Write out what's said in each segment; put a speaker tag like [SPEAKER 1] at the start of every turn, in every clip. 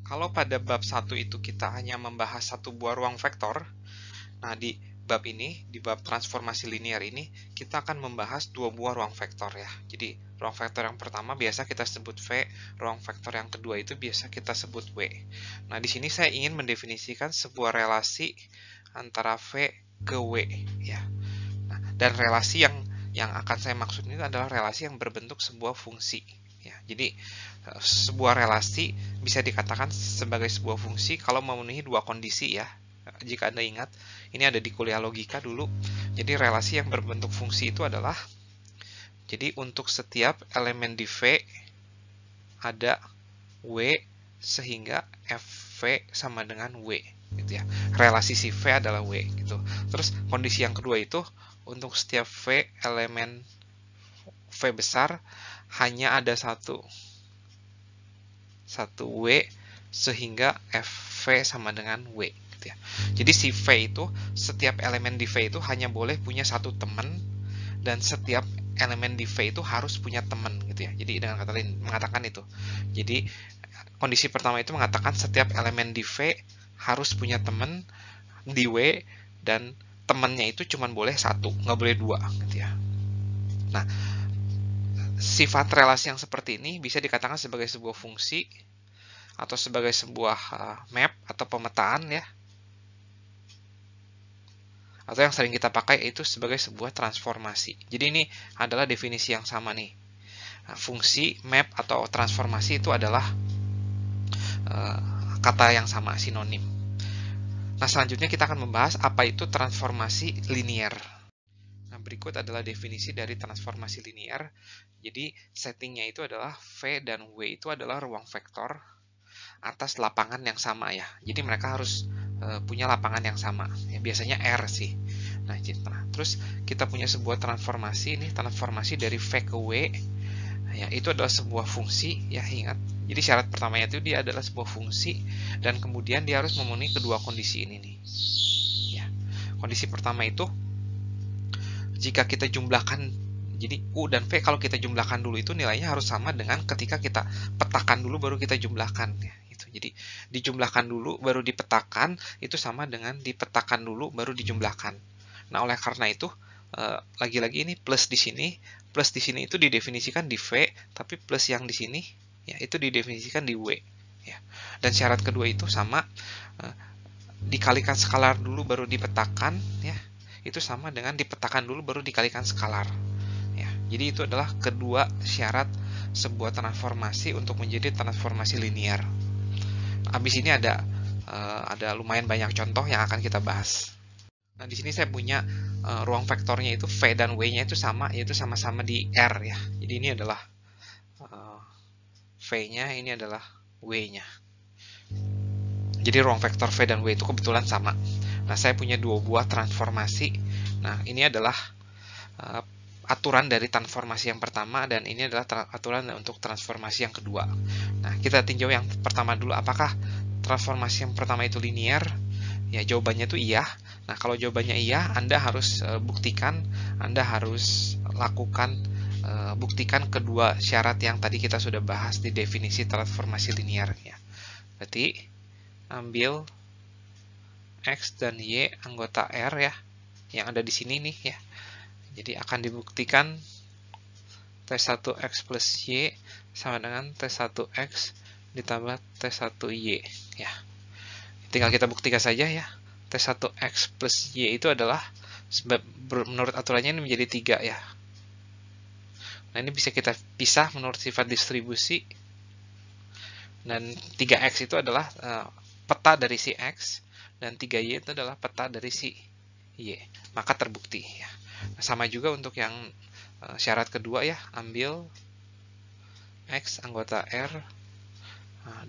[SPEAKER 1] Kalau pada bab 1 itu kita hanya membahas satu buah ruang vektor, nah di bab ini, di bab transformasi linear ini, kita akan membahas dua buah ruang vektor ya. Jadi, ruang vektor yang pertama biasa kita sebut V, ruang vektor yang kedua itu biasa kita sebut W. Nah, di sini saya ingin mendefinisikan sebuah relasi antara V ke W ya. Nah, dan relasi yang akan saya maksud ini adalah relasi yang berbentuk sebuah fungsi. Ya, jadi sebuah relasi bisa dikatakan sebagai sebuah fungsi kalau memenuhi dua kondisi ya. Jika Anda ingat, ini ada di kuliah logika dulu. Jadi relasi yang berbentuk fungsi itu adalah, jadi untuk setiap elemen di V ada W sehingga FV sama dengan W gitu ya. Relasi si V adalah W gitu. Terus kondisi yang kedua itu untuk setiap V elemen V besar hanya ada satu W sehingga FV sama dengan W gitu ya. Jadi si V itu, setiap elemen di V itu hanya boleh punya satu teman, dan setiap elemen di V itu harus punya teman gitu ya. Jadi dengan kata lain mengatakan itu. Jadi kondisi pertama itu mengatakan setiap elemen di V harus punya teman di W, dan temannya itu cuma boleh satu, nggak boleh dua gitu ya. Nah, sifat relasi yang seperti ini bisa dikatakan sebagai sebuah fungsi atau sebagai sebuah map atau pemetaan ya. Atau yang sering kita pakai itu sebagai sebuah transformasi. Jadi ini adalah definisi yang sama nih. Fungsi, map, atau transformasi itu adalah kata yang sama, sinonim. Nah, selanjutnya kita akan membahas apa itu transformasi linear. Nah, berikut adalah definisi dari transformasi linear. Jadi, settingnya itu adalah V dan W itu adalah ruang vektor atas lapangan yang sama ya. Jadi mereka harus punya lapangan yang sama. Ya, biasanya R sih. Nah, terus kita punya sebuah transformasi, ini transformasi dari V ke W. Ya, itu adalah sebuah fungsi ya, ingat. Jadi syarat pertamanya itu dia adalah sebuah fungsi, dan kemudian dia harus memenuhi kedua kondisi ini nih. Ya. Kondisi pertama itu jika kita jumlahkan, jadi U dan V kalau kita jumlahkan dulu itu nilainya harus sama dengan ketika kita petakan dulu baru kita jumlahkan ya. Jadi dijumlahkan dulu baru dipetakan itu sama dengan dipetakan dulu baru dijumlahkan. Nah, oleh karena itu lagi-lagi ini plus di sini itu didefinisikan di V, tapi plus yang di sini ya itu didefinisikan di W ya. Dan syarat kedua itu sama, dikalikan skalar dulu baru dipetakan ya. Itu sama dengan dipetakan dulu baru dikalikan skalar ya. Jadi itu adalah kedua syarat sebuah transformasi untuk menjadi transformasi linear. Habis ini ada lumayan banyak contoh yang akan kita bahas. Nah, di sini saya punya ruang vektornya itu V dan W-nya itu sama, yaitu sama-sama di R ya. Jadi ini adalah V-nya, ini adalah W-nya. Jadi ruang vektor V dan W itu kebetulan sama. Nah, saya punya dua buah transformasi. Nah, ini adalah aturan dari transformasi yang pertama, dan ini adalah aturan untuk transformasi yang kedua. Nah, kita tinjau yang pertama dulu, apakah transformasi yang pertama itu linear? Ya, jawabannya itu iya. Nah, kalau jawabannya iya, Anda harus buktikan, Anda harus lakukan buktikan kedua syarat yang tadi kita sudah bahas di definisi transformasi linear ya. Berarti ambil X dan Y anggota R ya, yang ada di sini nih ya. Jadi akan dibuktikan T1X plus Y sama dengan T1X ditambah T1Y ya. Tinggal kita buktikan saja ya. T1X plus Y itu adalah, menurut aturannya ini menjadi 3 ya. Nah, ini bisa kita pisah menurut sifat distribusi. Dan 3X itu adalah peta dari si X, dan 3Y itu adalah peta dari si Y. Maka terbukti ya. Nah, sama juga untuk yang syarat kedua ya, ambil X anggota R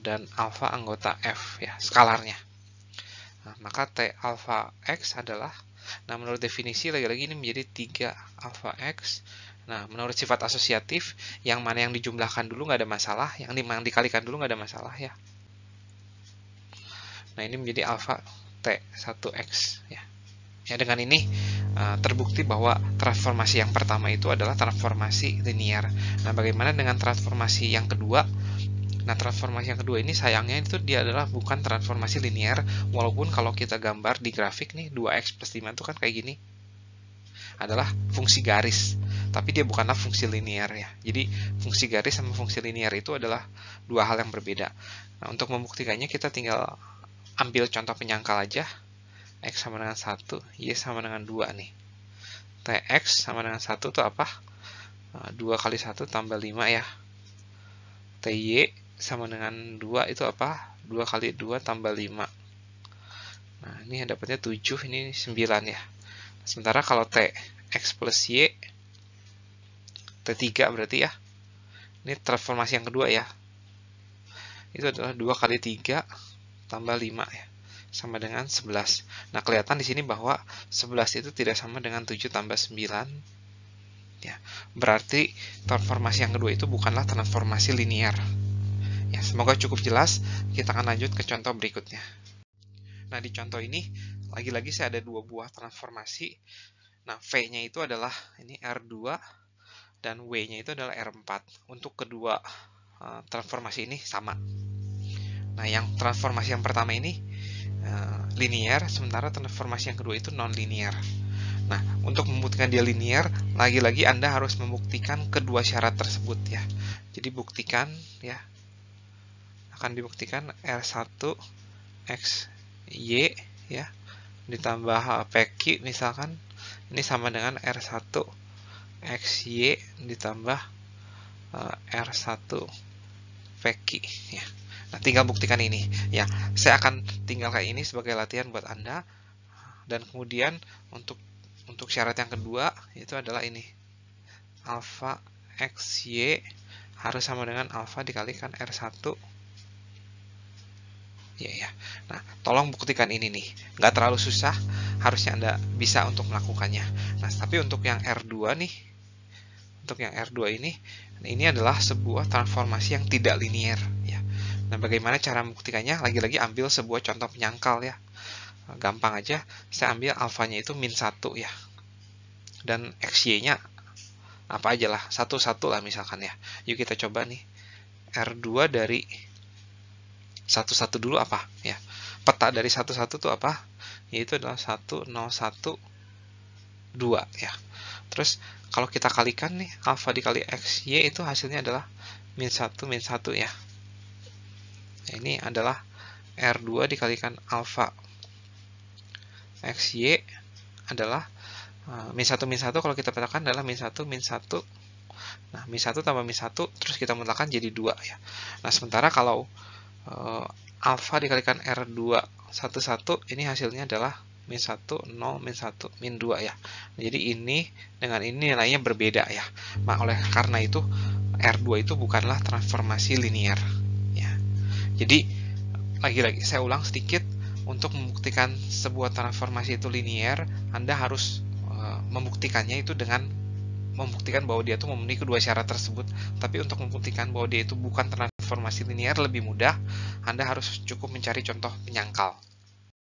[SPEAKER 1] dan alpha anggota F ya, skalarnya. Nah, maka T alpha X adalah, nah menurut definisi lagi-lagi ini menjadi 3 alpha X. Nah, menurut sifat asosiatif, yang mana yang dijumlahkan dulu nggak ada masalah, yang dikalikan dulu nggak ada masalah ya. Nah, ini menjadi alpha T1X ya. Ya, dengan ini terbukti bahwa transformasi yang pertama itu adalah transformasi linear. Nah, bagaimana dengan transformasi yang kedua? Nah, transformasi yang kedua ini sayangnya itu dia adalah bukan transformasi linear, walaupun kalau kita gambar di grafik nih 2x plus 5 itu kan kayak gini adalah fungsi garis, tapi dia bukanlah fungsi linear ya. Jadi fungsi garis sama fungsi linear itu adalah dua hal yang berbeda. Nah, untuk membuktikannya kita tinggal ambil contoh penyangkal aja. X sama dengan 1, Y sama dengan 2 nih. Tx sama dengan 1 itu apa? 2 kali 1 tambah 5 ya. Ty sama dengan 2 itu apa? 2 kali 2 tambah 5. Nah, ini dapatnya 7, ini 9 ya. Sementara kalau Tx plus Y, T3 berarti ya. Ini transformasi yang kedua ya. Itu adalah 2 kali 3 tambah 5 ya. Sama dengan 11. Nah, kelihatan di sini bahwa 11 itu tidak sama dengan 7 tambah 9. Ya, berarti transformasi yang kedua itu bukanlah transformasi linear. Ya, semoga cukup jelas. Kita akan lanjut ke contoh berikutnya. Nah, di contoh ini lagi-lagi saya ada dua buah transformasi. Nah, V-nya itu adalah ini R2 dan W-nya itu adalah R4. Untuk kedua transformasi ini sama. Nah, yang transformasi yang pertama ini linear, sementara transformasi yang kedua itu non-linear. Nah, untuk membuktikan dia linear, lagi-lagi Anda harus membuktikan kedua syarat tersebut ya. Jadi buktikan ya, akan dibuktikan R1 X Y ya, ditambah PQ misalkan, ini sama dengan R1 X Y ditambah R1 PQ ya. Nah, tinggal buktikan ini ya. Saya akan tinggal kayak ini sebagai latihan buat Anda. Dan kemudian untuk syarat yang kedua itu adalah ini. Alpha X Y harus sama dengan alpha dikalikan R1 ya. Nah, tolong buktikan ini nih. Nggak terlalu susah, harusnya Anda bisa untuk melakukannya. Nah, tapi untuk yang R2 nih, untuk yang R2 ini adalah sebuah transformasi yang tidak linear ya. Nah, bagaimana cara membuktikannya? Lagi-lagi ambil sebuah contoh penyangkal ya. Gampang aja, saya ambil alfanya itu min 1 ya. Dan XY-nya apa aja lah, 1, 1 lah misalkan ya. Yuk kita coba nih. R2 dari 1, 1 dulu apa ya. Peta dari 1, 1 itu apa? Yaitu adalah 1, 0, 1, 2 ya. Terus kalau kita kalikan nih, alfa dikali XY itu hasilnya adalah min 1, min 1 ya. Ini adalah R2 dikalikan alfa XY adalah min 1, min 1 kalau kita petakan adalah min 1, min 1. Nah, min 1 tambah min 1, terus kita mutlakkan jadi 2 ya. Nah, sementara kalau alfa dikalikan R2 1, 1, ini hasilnya adalah min 1, 0, min 1, min 2 ya. Nah, jadi ini dengan ini nilainya berbeda ya. Nah, oleh karena itu R2 itu bukanlah transformasi linear ya. Jadi lagi-lagi saya ulang sedikit, untuk membuktikan sebuah transformasi itu linear, Anda harus membuktikannya itu dengan membuktikan bahwa dia itu memenuhi kedua syarat tersebut. Tapi untuk membuktikan bahwa dia itu bukan transformasi linear lebih mudah, Anda harus cukup mencari contoh penyangkal.